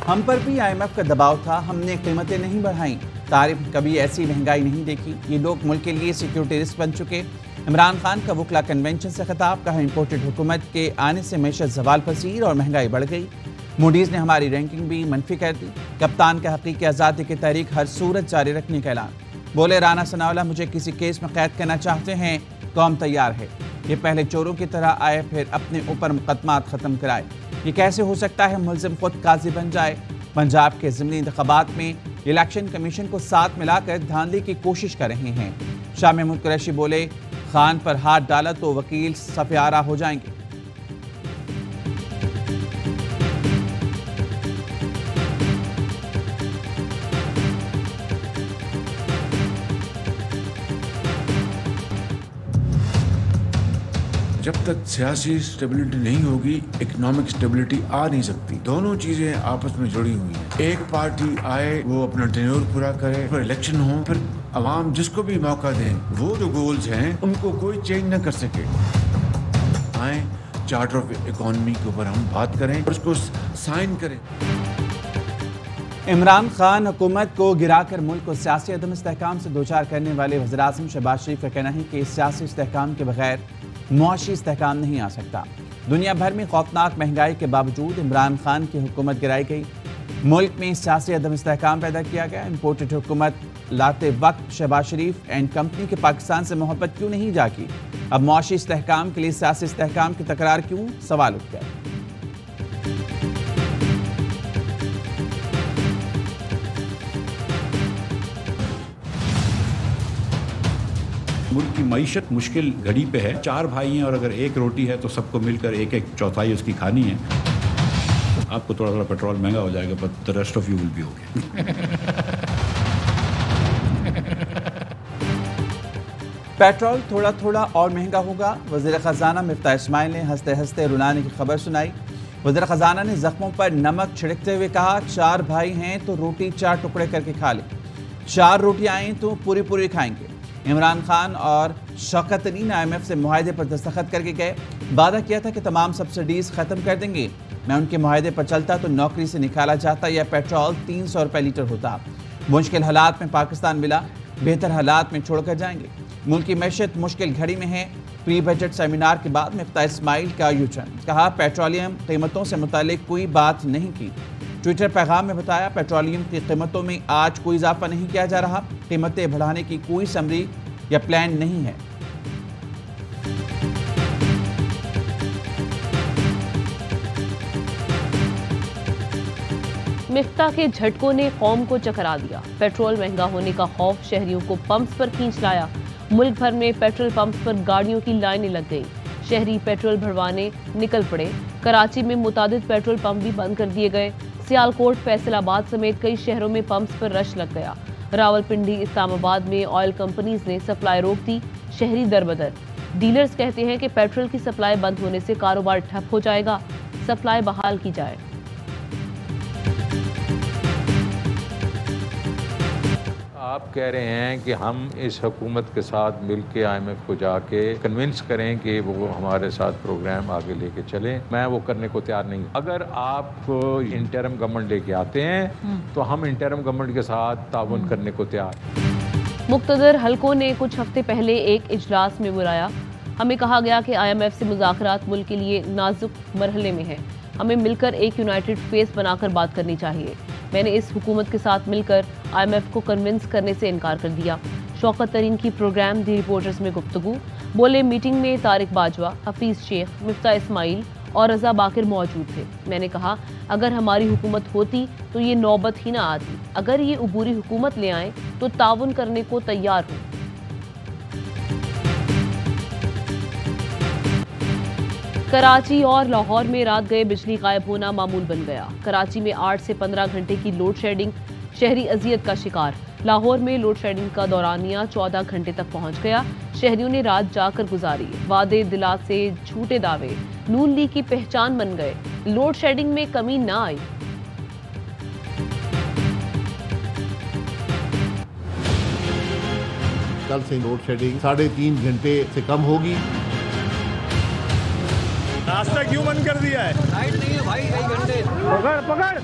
हम पर भी IMF का दबाव था, हमने कीमतें नहीं बढ़ाई। तारीफ कभी ऐसी महंगाई नहीं देखी। ये लोग मुल्क के लिए सिक्योरिटी रिस्क बन चुके। इमरान खान का वकला कन्वेंशन से खिताब, कहा इंपोर्टेड हुकूमत के आने से मैशत जवाल पसीर और महंगाई बढ़ गई। मूडीज ने हमारी रैंकिंग भी मनफी कर दी। कप्तान का हकीकी आज़ादी की तहरीक हर सूरत जारी रखने का ऐलान। बोले राना सनाउल्लाह मुझे किसी केस में कैद करना चाहते हैं, कौम तैयार है। ये पहले चोरों की तरह आए, फिर अपने ऊपर मुकदमात खत्म कराए। ये कैसे हो सकता है मुलजिम खुद काजी बन जाए। पंजाब के ज़िमनी इंतखाबात में इलेक्शन कमीशन को साथ मिलाकर धांधली की कोशिश कर रहे हैं। शाह महमूद कुरैशी बोले खान पर हाथ डाला तो वकील सफयारा हो जाएंगे। जब तक सियासी स्टेबिलिटी नहीं होगी, इकोनॉमिक स्टेबिलिटी आ नहीं सकती। दोनों चीजें आपस में जुड़ी हुई हैं। एक पार्टी आए, वो अपना टेन्योर पूरा करे, फिर इलेक्शन हो, फिर अवाम जिसको भी मौका दें, वो जो गोल्स हैं उनको कोई चेंज न कर सके। आए, चार्टर ऑफ इकोनॉमी के ऊपर हम बात करें और उसको साइन करें। इमरान खान हुकूमत को गिराकर मुल्क को सियासी अदम इस्तेहकाम से दो चार करने वाले वज़ीर-ए-आज़म शहबाज शरीफ का कहना है कि सियासी इस्तेहकाम के बगैर मुआशी इस्तेहकाम नहीं आ सकता। दुनिया भर में खौफनाक महंगाई के बावजूद इमरान खान की हुकूमत गिराई गई। मुल्क में सियासी अदम इस्तेहकाम पैदा किया गया। इंपोर्टेड हुकूमत लाते वक्त शहबाज शरीफ एंड कंपनी के पाकिस्तान से मोहब्बत क्यों नहीं जागी। अब मुआशी इस्तेहकाम के लिए सियासी इस्तेहकाम की तकरार क्यों, सवाल उठ गया। मुल्क की मईशत मुश्किल घड़ी पे है। 4 भाई हैं और अगर एक रोटी है तो सबको मिलकर एक एक चौथाई उसकी खानी है। आपको थोड़ा थोड़ा पेट्रोल महंगा हो जाएगा, but the rest of you will be okay. Petrol थोड़ा थोड़ा और महंगा होगा। वज़ीर ख़जाना मिफ्ताह इस्माइल ने हंसते हंसते रुलाने की खबर सुनाई। वज़ीर ख़जाना ने जख्मों पर नमक छिड़कते हुए कहा 4 भाई हैं तो रोटी 4 टुकड़े करके खा लें। 4 रोटियाँ आएँ तो पूरी पूरी खाएंगे। इमरान खान और शौकत तरीन IMF से मुआहदे पर दस्तखत करके गए। वादा किया था कि तमाम सब्सिडीज़ ख़त्म कर देंगे। मैं उनके मुआहदे पर चलता तो नौकरी से निकाला जाता या पेट्रोल 300 रुपये लीटर होता। मुश्किल हालात में पाकिस्तान मिला, बेहतर हालात में छोड़कर जाएंगे। मुल्क की मैशत मुश्किल घड़ी में है। प्री बजट सेमिनार के बाद मिफ्ताह इस्माइल का यूटर्न, कहा पेट्रोलियम कीमतों से मुतालिक कोई बात नहीं की। ट्विटर पैगाम में बताया पेट्रोलियम की कीमतों में आज कोई इजाफा नहीं किया जा रहा। कीमतें बढ़ाने की कोई समरी या प्लान नहीं है। मिफ्ताह के झटकों ने कौम को चकरा दिया। पेट्रोल महंगा होने का खौफ शहरियों को पंप्स पर खींच लाया। मुल्क भर में पेट्रोल पंप्स पर गाड़ियों की लाइनें लग गई। शहरी पेट्रोल भरवाने निकल पड़े। कराची में मुतादिद पेट्रोल पंप भी बंद कर दिए गए। सियालकोट, फैसलाबाद समेत कई शहरों में पंप्स पर रश लग गया। रावलपिंडी, इस्लामाबाद में ऑयल कंपनीज ने सप्लाई रोक दी। शहरी दरबदर। डीलर्स कहते हैं कि पेट्रोल की सप्लाई बंद होने से कारोबार ठप हो जाएगा। सप्लाई बहाल की जाए। आप कह रहे हैं कि हम इस हुकूमत के साथ मिल के IMF को जाके कन्विंस करें कि वो हमारे साथ प्रोग्राम आगे लेके चलें। मैं वो करने को तैयार नहीं। अगर आप इंटरम गवर्नमेंट लेके आते हैं तो हम इंटरम गवर्नमेंट के साथ ताउन करने को तैयार। मुक्तदर हलकों ने कुछ हफ्ते पहले एक इजलास में बुलाया। हमें कहा गया कि IMF से मुज़ाकरात मुल्क के लिए नाजुक मरहले में है। हमें मिलकर एक यूनाइटेड फेस बनाकर बात करनी चाहिए। मैंने इस हुकूमत के साथ मिलकर IMF को कन्विंस करने से इनकार कर दिया। शौकत तरीन की प्रोग्राम दी रिपोर्टर्स में गुफ्तगू। बोले मीटिंग में तारिक बाजवा, हफीज़ शेख, मिफ्ताह इस्माइल और रजा बाकिर मौजूद थे। मैंने कहा अगर हमारी हुकूमत होती तो ये नौबत ही ना आती। अगर ये अबूरी हुकूमत ले आए तो ताउन करने को तैयार हूँ। कराची और लाहौर में रात गए बिजली गायब होना मामूल बन गया। कराची में 8 से 15 घंटे की लोड शेडिंग, शहरी अजियत का शिकार। लाहौर में लोड शेडिंग का दौरानिया 14 घंटे तक पहुंच गया। शहरियों ने रात जाकर गुजारी। वादे दिला से झूठे दावे नून लीग की पहचान बन गए। लोड शेडिंग में कमी ना आई। कल से लोड शेडिंग 3.5 घंटे से कम होगी। रास्ता क्यों बंद कर दिया है? लाइट नहीं है भाई, कई घंटे। पकड़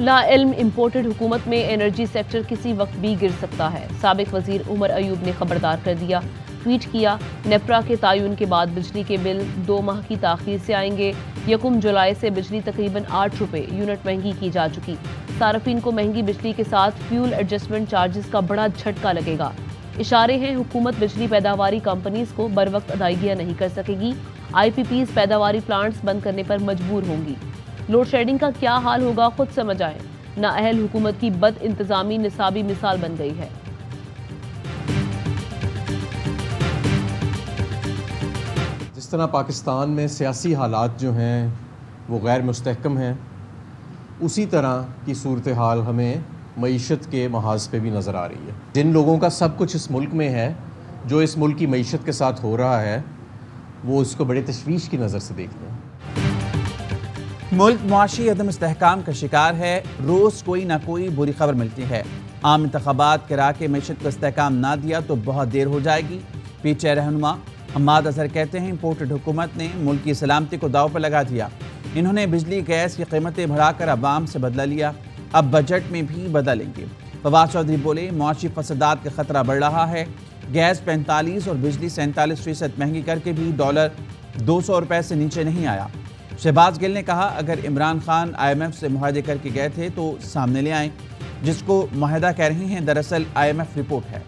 लाइल्म इम्पोर्टेड हुकूमत में एनर्जी सेक्टर किसी वक्त भी गिर सकता है। साबिक वजीर उमर अयूब ने खबरदार कर दिया। ट्वीट किया, नेपरा के तायुन के बाद बिजली के बिल 2 माह की ताखीर से आएंगे। 1 जुलाई से बिजली तकरीबन 8 रुपये यूनिट महंगी की जा चुकी। सार्फिन को महंगी बिजली के साथ फ्यूल एडजस्टमेंट चार्जेस का बड़ा झटका लगेगा। इशारे हैं हुकूमत बिजली पैदावारी कंपनीज को बर वक्त अदायगियां नहीं कर सकेगी। IPPs पैदावारी प्लांट्स बंद करने पर मजबूर होंगी। लोड शेडिंग का क्या हाल होगा खुद समझ आए। नाअहल हुकूमत की बद इंतजामी निसाबी मिसाल बन गई है। जिस तरह पाकिस्तान में सियासी हालात जो हैं वो गैर मुस्तहकम हैं, उसी तरह की सूरत हाल हमें मईशत के महाज पे भी नज़र आ रही है। जिन लोगों का सब कुछ इस मुल्क में है, जो इस मुल्क की मईशत के साथ हो रहा है, वो इसको बड़े तशवीश की नज़र से देखते हैं। मुल्क मुआशी अदम इस्तेहकाम का शिकार है। रोज़ कोई ना कोई बुरी खबर मिलती है। आम इंतखाबात करा के मैशत को इस्तेहकाम ना दिया तो बहुत देर हो जाएगी। पीछे रहनुमा हम्माद अजहर कहते हैं, इम्पोर्टेड हुकूमत ने मुल्क की सलामती को दाव पर लगा दिया। इन्होंने बिजली गैस की कीमतें बढ़ाकर अवाम से बदला लिया, अब बजट में भी बदलेंगे। फवाद चौधरी बोले, मुआशी फसादात का खतरा बढ़ रहा है। गैस 45 और बिजली 47% महंगी करके भी डॉलर 200 रुपये से नीचे नहीं आया। शहबाज गिल ने कहा, अगर इमरान खान IMF से मुआहदे करके गए थे तो सामने ले आएं। जिसको मुआहदा कह रही हैं दरअसल IMF रिपोर्ट है।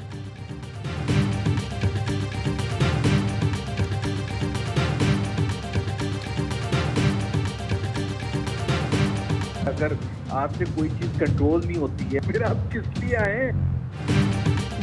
अगर आपसे कोई चीज कंट्रोल नहीं होती है फिर आप किस लिए आए?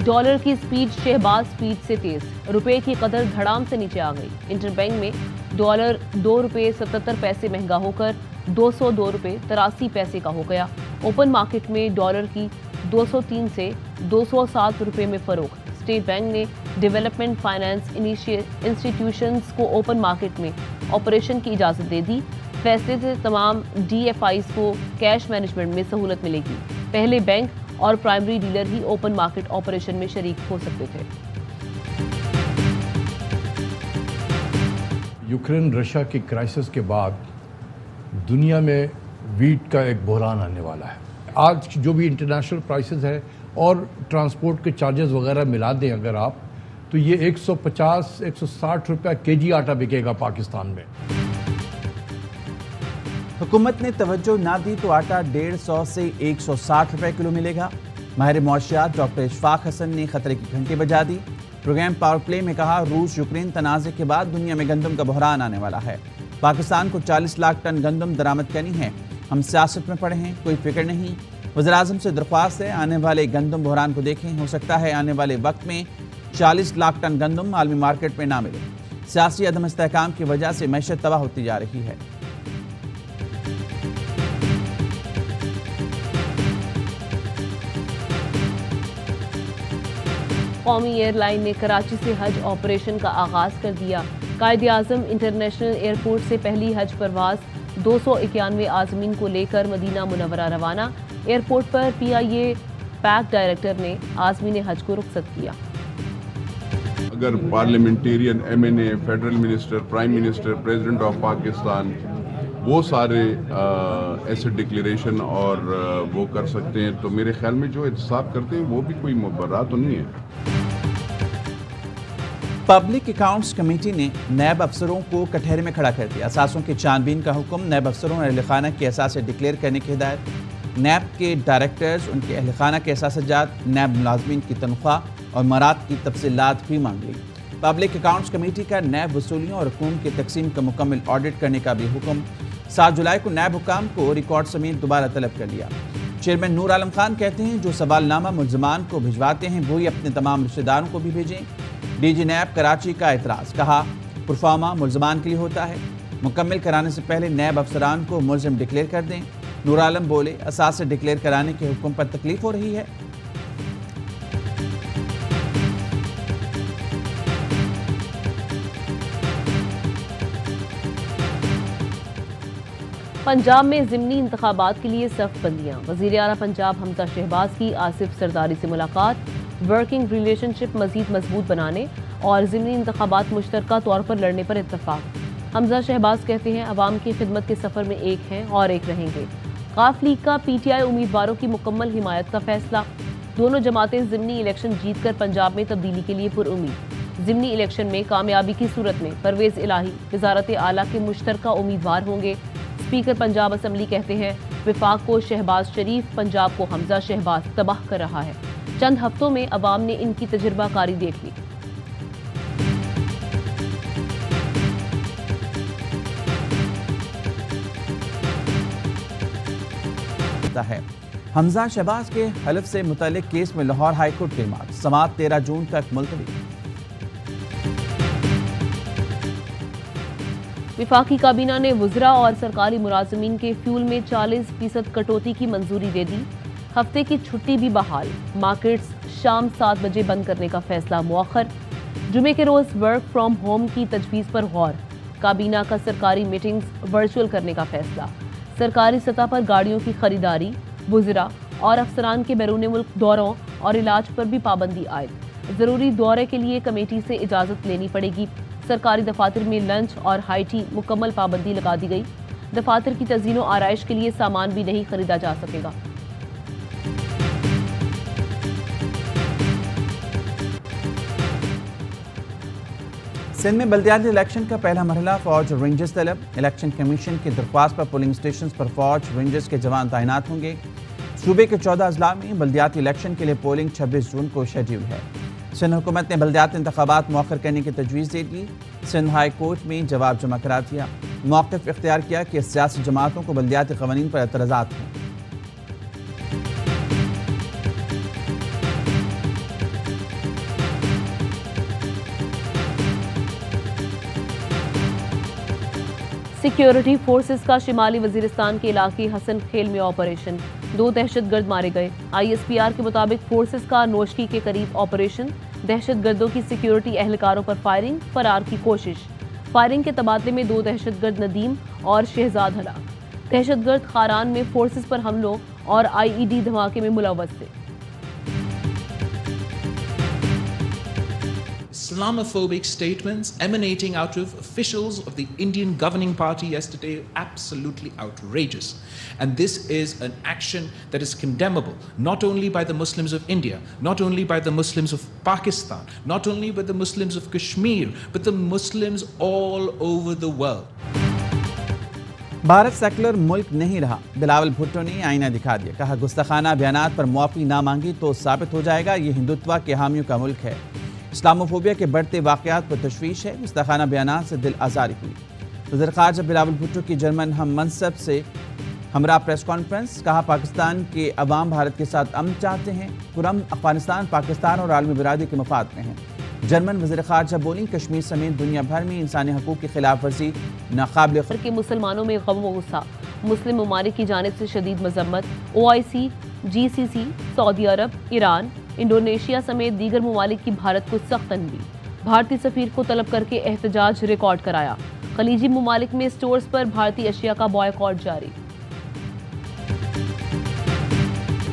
डॉलर की स्पीड शहबाज स्पीड से तेज। रुपए की कदर धड़ाम से नीचे आ गई। इंटरबैंक में डॉलर 2 रुपये 77 पैसे महंगा होकर 202 रुपये 83 पैसे का हो गया। ओपन मार्केट में डॉलर की 203 से 207 रुपये में फरोख्त। स्टेट बैंक ने डेवलपमेंट फाइनेंस इंस्टीट्यूशंस को ओपन मार्केट में ऑपरेशन की इजाज़त दे दी। फैसले से तमाम DFIs को कैश मैनेजमेंट में सहूलत मिलेगी। पहले बैंक और प्राइमरी डीलर ही ओपन मार्केट ऑपरेशन में शरीक हो सकते थे। यूक्रेन रशिया की क्राइसिस के बाद दुनिया में वीट का एक बहरान आने वाला है। आज जो भी इंटरनेशनल प्राइसेस है और ट्रांसपोर्ट के चार्जेस वगैरह मिला दें अगर आप, तो ये 150-160 रुपया केजी आटा बिकेगा पाकिस्तान में। हुकूमत ने तवज्जो ना दी तो आटा 150 से 160 रुपए किलो मिलेगा। माहिर मुआशियात डॉक्टर इशफाक हसन ने खतरे की घंटी बजा दी। प्रोग्राम पावर प्ले में कहा, रूस यूक्रेन तनाज़े के बाद दुनिया में गंदम का बहरान आने वाला है। पाकिस्तान को 40 लाख टन गंदम दरामद करनी है। हम सियासत में पड़े हैं, कोई फिक्र नहीं। वज़ीर-ए-आज़म से दरख्वास्त है, आने वाले गंदम बहरान को देखें। हो सकता है आने वाले वक्त में 40 लाख टन गंदम आलमी मार्केट में ना मिले। सियासी अदम इस्तेहकाम की वजह से मैशत तबाह होती जा रही है। कौमी एयरलाइन ने कराची से हज ऑपरेशन का आगाज कर दिया। कायद-ए-आज़म इंटरनेशनल एयरपोर्ट से पहली हज परवाज 291 आज़मीन को लेकर मदीना मुनव्वरा रवाना। एयरपोर्ट पर PIA पैक डायरेक्टर ने आज़मीन हज को रुखसत किया। अगर parliamentarian, MNA, federal minister, prime minister, president of Pakistan वो सारे ऐसे डिक्लेरेशन और वो कर सकते हैं, तो मेरे ख्याल में जो एहतसाब करते हैं वो भी कोई मुबर्रा तो नहीं है। पब्लिक अकाउंट्स कमेटी ने नैब अफसरों को कटहरे में खड़ा कर दिया। असासों की छानबीन का हुक्म। नैब अफसरों और अहल खाना के असासे डिक्लेयर करने की हिदायत। नैब के डायरेक्टर्स, उनके अहल खाना के असासजात, नैब मुलाजमीन की तनख्वाह और मरात की तफसीलात भी मांग ली। पब्लिक अकाउंट्स कमेटी का नैब वसूलियों और रकूम की तकसीम का मुकम्मल ऑडिट करने का भी हुक्म। 7 जुलाई को नैब हुकाम को रिकॉर्ड समेत दोबारा तलब कर लिया। चेयरमैन नूर आलम खान कहते हैं, जो सवालनामा मुल्ज़मान को भिजवाते हैं वही अपने तमाम रिश्तेदारों को भी भेजें। DG नैब कराची का एतराज़, कहा पुरफार्मा मुल्ज़मान के लिए होता है। मुकम्मल कराने से पहले नैब अफसरान को मुल्ज़िम डिक्लेयर कर दें। नूर आलम बोले, असासे डिक्लेयर कराने के हुक्म पर तकलीफ हो रही है। पंजाब में ज़िमनी इंतखाबात के लिए सख्त बंदियाँ। वज़ीर आला पंजाब हमजा शहबाज की आसिफ सरदारी से मुलाकात। वर्किंग रिलेशनशिप मज़ीद मजबूत बनाने और ज़िमनी इंतखाबात मुश्तरका तौर पर लड़ने पर इत्तफाक। हमजा शहबाज कहते हैं, अवाम की खिदमत के सफ़र में एक हैं और एक रहेंगे। काफ लीग का पीटीआई उम्मीदवारों की मुकम्मल हिमायत का फैसला। दोनों जमातें ज़िमनी इलेक्शन जीतकर पंजाब में तब्दीली के लिए पुरुम्मीद। ज़िमनी इलेक्शन में कामयाबी की सूरत में परवेज इलाही वजारत आला के मुश्तरका उम्मीदवार होंगे। स्पीकर पंजाब असम्बली कहते हैं विफाक को शहबाज शरीफ, पंजाब को हमजा शहबाज तबाह कर रहा है। चंद हफ्तों में अवाम ने इनकी तजुर्बाकारी देख ली। है हमजा शहबाज के हलफ से मुतल्लिक केस में लाहौर हाई कोर्ट की रिमांड, समाअत 13 जून तक मुलतवी। विफाकी काबीना ने वुज़रा और सरकारी मुलाजमीन के फ्यूल में 40% कटौती की मंजूरी दे दी। हफ्ते की छुट्टी भी बहाल। मार्केट्स शाम 7 बजे बंद करने का फैसला मुअख्खर। जुमे के रोज वर्क फ्रॉम होम की तजवीज़ पर गौर। काबीना का सरकारी मीटिंग्स वर्चुअल करने का फैसला। सरकारी सतह पर गाड़ियों की खरीदारी, वुज़रा और अफसरान के बैरून मुल्क दौरों और इलाज पर भी पाबंदी आयद। ज़रूरी दौरे के लिए कमेटी से इजाज़त लेनी पड़ेगी। सरकारी दफातर में लंच और हाई टी मुकम्मल पाबंदी लगा दी गई। दफातर की तज़ीन व आराइश के लिए सामान भी नहीं खरीदा जा सकेगा। सिंध में बल्दियाती इलेक्शन का पहला मरहला फौज रेंजर्स तलब। इलेक्शन कमीशन की दरख्वास्त पर पोलिंग स्टेशन पर फौज रेंजर्स के जवान तैनात होंगे। सूबे के 14 अजला में बल्दियाती इलेक्शन के लिए पोलिंग 26 जून को शेड्यूल है। सिंध हुकूमत ने बल्दियाती इंतखाबात मौखर करने की तजवीज़ दे दी। सिंध हाई कोर्ट में जवाब जमा करा दिया। मौक़िफ़ इख्तियार किया कि सियासी जमातों को बल्दियाती क़वानीन पर एतराज़ात हैं। सिक्योरिटी फोर्सेस का शिमाली वजीरिस्तान के इलाके हसन खेल में ऑपरेशन। 2 दहशतगर्द मारे गए। ISPR के मुताबिक फोर्सेस का नोशकी के करीब ऑपरेशन। दहशतगर्दों की सिक्योरिटी एहलकारों पर फायरिंग, फरार की कोशिश। फायरिंग के तबादले में 2 दहशतगर्द नदीम और शहजाद हलाक। दहशतगर्द खारान में फोर्सेस पर हमलों और IED धमाके में मुलव्वस थे। Islamophobic statements emanating out of officials of the Indian governing party yesterday absolutely outrageous. And this is an action that is condemnable, not only by the Muslims of India, not only by the Muslims of Pakistan, not only by the Muslims of Kashmir, but the Muslims all over the world. Bharat secular मुल्क नहीं रहा, बिलावल भुट्टो ने आईना दिखा दिया। कहा गुस्ताखाना बयानात पर मुआफ़ी ना मांगी तो साबित हो जाएगा ये हिंदुत्व के हामियों का मुल्क है। इस्लामोफोबिया के बढ़ते वाक़यात पर तशवीश है। गुस्ताखाना बयानात से दिल आज़ारी हुई। वज़ीर ख़ारजा बिलावल भुट्टो की जर्मन हम मनसब से हमरा प्रेस कॉन्फ्रेंस। कहा पाकिस्तान के अवाम भारत के साथ अमन चाहते हैं। पुरअमन अफ़गानिस्तान पाकिस्तान और आलमी बिरादरी के मफाद में है। जर्मन वज़ीर ख़ारजा बोली कश्मीर समेत दुनिया भर में इंसानी हकूक़ की खिलाफ वर्जी नाक़ाबिल के मुसलमानों में गम व गुस्सा। मुस्लिम ममालिक की जानिब से शदीद मजम्मत। OIC, GCC, सऊदी अरब, ईरान, इंडोनेशिया समेत दीगर ममालिक की भारत को सख्त तनकीद। भारतीय सफीर को तलब करके एहतजाज रिकॉर्ड कराया। खलीजी ममालिक में स्टोर्स पर भारतीय अशिया का बॉयकॉट जारी।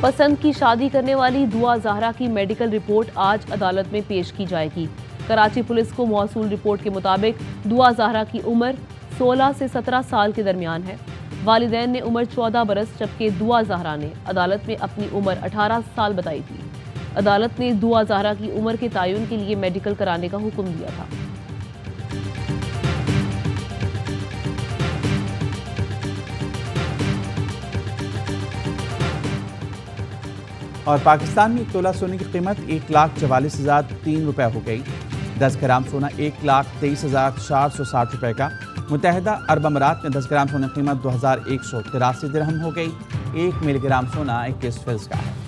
पसंद की शादी करने वाली दुआ ज़हरा की मेडिकल रिपोर्ट आज अदालत में पेश की जाएगी। कराची पुलिस को मौसूल रिपोर्ट के मुताबिक दुआ ज़हरा की उम्र 16 से 17 साल के दरमियान है। वालिदैन ने उम्र 14 बरस जबकि दुआ ज़हरा ने अदालत में अपनी उम्र 18 साल बताई थी। अदालत ने दुआ ज़हरा की उम्र के तयन के लिए मेडिकल कराने का हुक्म दिया था। और पाकिस्तान में 1 तोला सोने की कीमत 1,44,003 रुपये हो गई। 10 ग्राम सोना 1,23,460 रुपये का। मुत्तहिदा अरब अमारात में 10 ग्राम सोने की कीमत 2,183 दिरहम हो गई। 1 मिलीग्राम सोना 21 फिल्स का है।